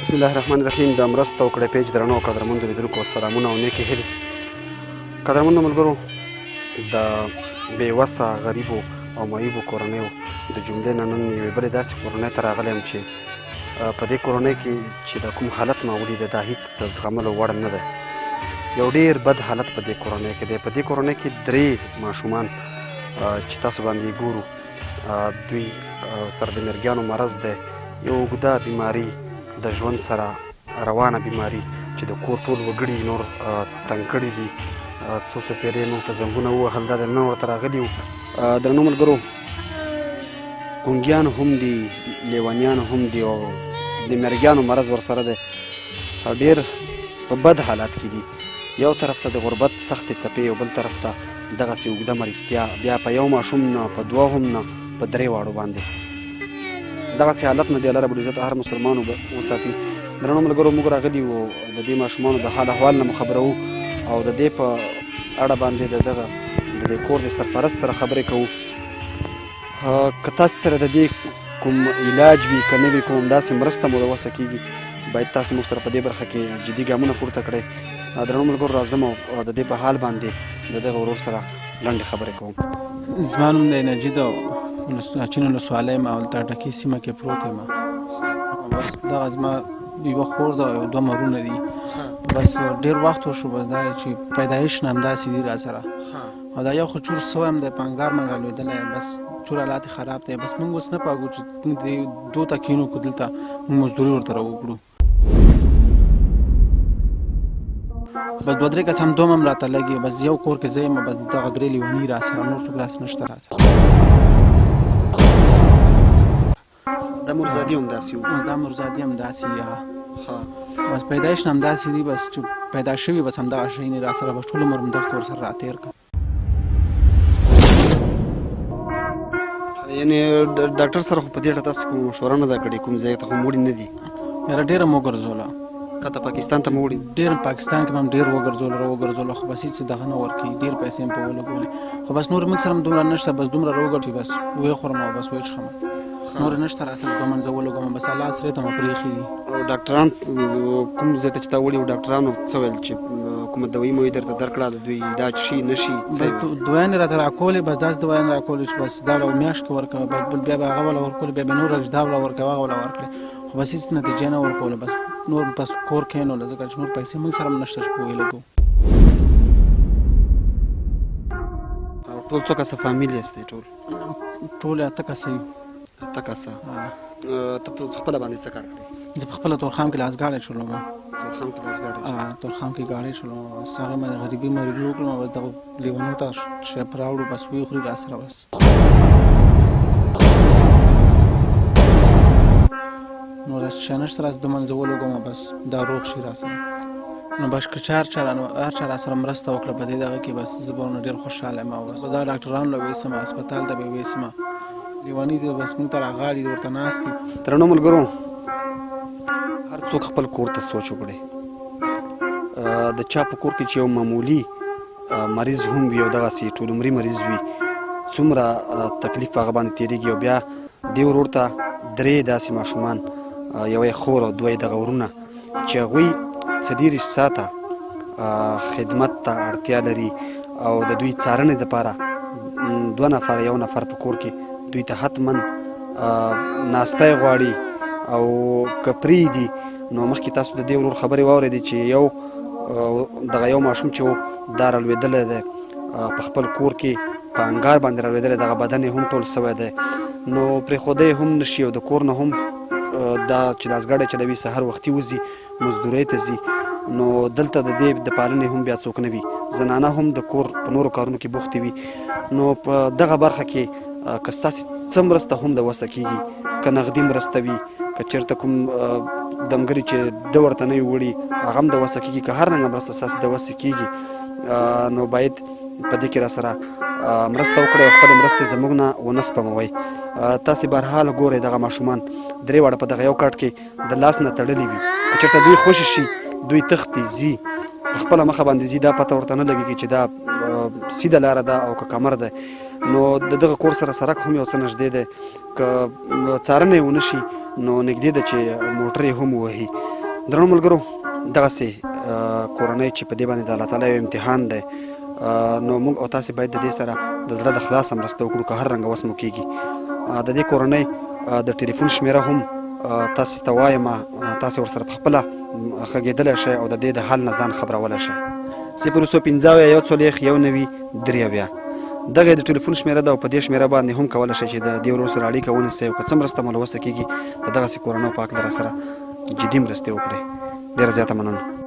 بسم الله الرحمن الرحیم. د مرسته وکړې پیج درنو قدرمندو لیدونکو سلامونه او نیکې هیلې. قدرمندو ملګرو، د بېوسه غریبو او معیوبو کورنیو د جملې نه نن یوې بلې داسې کورنۍ ته راغلی یم چې په دې کورنۍ کې چې د کوم حالت ما ولیده دا هېڅ د زغملو وړ نه دی. یو ډېر بد حالت په دې کورنۍ کې دی. په دې کورنۍ کې 3 ماشومان چې تاسو باندې ګورو، دوی سره د مرګیانو مرض دی، یو اوږده بیماري، د ژوند سره روانه بیماري چې د کور ټول وګړي نور تنګ کړي دي. څو څپېړې موږ ته زنګونه ووهل، دا دننه ورته راغلي وو. درنو ملګرو، ګونګیان هم دي، لیونیان هم دي او د مرګیانو مرض ورسره دی. ډېر په بد حالات کې دي. یو طرف ته د غربت سختې څپې او بل طرف ته دغسې اوږده مریضتیا، بیا په یو ماشوم نه، په 2 هم نه، په 3 واړو باندې. دغسې حالت نه دی الله رب العزت هر مسلمان وساتي. درنو ملګرو، موږ راغلي وو د دې ماشومانو د حال احوال نه مو خبروو او د دې په اړه باندې د دې کور د سرپرست سره خبرې کوو. که تاسو سره د دې کوم علاج وي که نه وي، کوم داسې مرسته مو د وسه کېږي، باید تاسو موږ سره په دې برخه کې جدي ګامونه پورته کړئ. درنو ملګرو، راځم او د دې په حال باندې د دغه ورور سره لنډې خبرې کوم. زما نوم دی نجید او چین ولسوالۍ یم او دلته ډکې سیمه کې پروت یم. بس دغه زما یوه خور ده او 2 مرونه دي. بس ډېر وخت وشو، بس دا چې پیدایش نه همداسې دي را سره. او دا یو خو چور سوی یم دی، په انګار من رالوېدلی، بس چور حالات یې خراب دی. بس موږ اوس نه پوهېږو چې موږ دې 2 ته کښېنو که دلته موږ مزدوري ورته راوکړو. بس 2-3 کسان دوم هم راته لګي. بس یو کور کې زه یم، بس دغه 3 لیوني را سره، نور څوک داسې نشته را سره. دا مرزادي هم داسې وو؟ دا مرزادي هم داسې وي. بس پیدایش نه همداسې دي. بس چې پیدا شوي بس همدغه شی نه را سره، بس ټول عمر همدغه کور سره راتېر کړه. یعنې ډاکټر سره خو په دې اړه تاسو کوم مشوره نه ده کړې؟ کوم ځای ته خو مو وړي نه دي؟ یاره ډېره مو وګرځوله، کته پاکستان ته مو وړي؟ ډېر پاکستان کې هم ډېر وګرځوله، خو بس هېڅ دغه نه ورکوي، ډېر پیسې هم په ولګولې. خو بس نور موږ سره هم دومره نشته، بس دومره راوګرځي، بس ویې خورم او بس ویې څښم، نور نشته را سره. ګمن زه ولګوم، بس الله سرې ته مو پرېښي دي. ډاکټران کوم ځای ته چې تا وړي وو، ډاکټرانو څه ویل چې کومه دوایي مو یې درته درکړه، د دوی علاج شي نه شي؟ بس دوایانې راته راکولې، بس داسې دوایانې راکولې چې بس دا ولا میاشت کې ورکوه، بل بیا به هغه ولا ورکولې، بیا به نور دا ولا ورکوه، هغه ولا ورکړې، خو بس هېڅ نتیجه نه ورکوله. بس نور بس کور کښېنوله، ځکه چې نور پیسې موږ سره هم نشته چې په ویلګو. ټول څو کسه فامیل یاستئ؟ ټول 8 کسه یو. 8 کسه. ته په خپله باندې څه کار کړې؟ زه په خپله تورخام کې لاسګاډی چلوم. تورخام کې لاسګاډی؟ تورخام کې ګاډی چلوم. بس هغې باندې غریبي مریبي وکړم، بس دغه لیونو ته شی راوړو، بس ویې خوري را سره. بس نور داسې شی نشته را سره، دومره زه ولګوم بس دا روغ شي را سره. نو بس که هر چا را سره مرسته وکړه په دې دغه کې، بس زه به ډېر خوشحاله یم. او بس دا ډاکټرانو له ویسم، هسپتال ته به یې ویسم، لیوني دي بس موږ ته راغاړي، ورته ناست دي. درنو ملګرو، هر څوک خپل کور ته سوچ وکړئ. د چا په کور کې چې یو معمولي مریض هم وي او دغسې ټول عمري مریض وي، څومره تکلیف په هغه باندې تېرېږي. او بیا دې ورور ته 3 داسې ماشومان، یوه یې خور او 2 یې دغه ورونه، چې هغوی 24 ساعته خدمت ته اړتیا لري او د دوی څارنې دپاره 2 نفر، 1 نفر په کور کې دوی ته حتما ناستی غواړي. او که پرېږدي نو مخکې تاسو د دې ورور خبرې واورېدې چې دغه یو ماشوم چې و دا رالوېدلی دی په خپل کور کې، په انګار باندې رالوېدلی، دغه بدن یې هم ټول سوی دی، نو پرېښودی هم نه شي او د کور نه هم دا چې لاسګاډی چلوي سهار وختي وځي، مزدورۍ ته ځي. نو دلته د دې د پالنې هم بیا څوک نه وي، زنانه هم د کور په نورو کارونو کې بوختې وي. نو په دغه برخه کې که ستاسې څه مرسته هم د وسه کېږي، که نغدي مرسته وي، که چېرته کوم دمګري چې ده ورته نه وي وړي هغه هم د وسه کېږي، که هر رنګه مرسته ستاسې د وسه کېږي، نو باید په دې کې را سره مرسته وکړئ او خپلې مرستې زموږ نه ونه سپموئ. تاسې بهرحال ګورئ دغه ماشومان 3 واړه په دغه یو کاټ کې د لاس نه تړلي وي. که چېرته دوی خوشې شي، دوی تښتي ځي، په خپله مخه باندې ځي، دا پته ورته نه لګېږي چې دا سیده لاره ده او که کمر ده. نو د دغه کور سره سړک هم یو څه نږدې دی، که څارنه یې ونه شي نو نږدې ده چې موټر یې هم ووهي. درنو ملګرو دغسې کورنۍ چې په دې باندې د الله تعالی یو امتحان دی نو موږ او تاسې باید د دې سره د زړه د خلاصه مرسته وکړو که هر رنګه وس مو کېږي د دې کورنۍ د ټلیفون شمیره هم تاسې ته وایم تاسې ورسره په خپله غږېدلی شئ او د دې د حل نه ځان خبرولی شئ 015 1 40 93 دغه د ټلیفون شمیره ده او په دې شمیره باندې هم کولی شئ چې د دې ورور سره اړیکه ونیسئ او که څه مرسته مو له وسه کېږي د دغسې کورنیو په هکله راسره جدي مرستې وکړئ ډېره زیاته مننه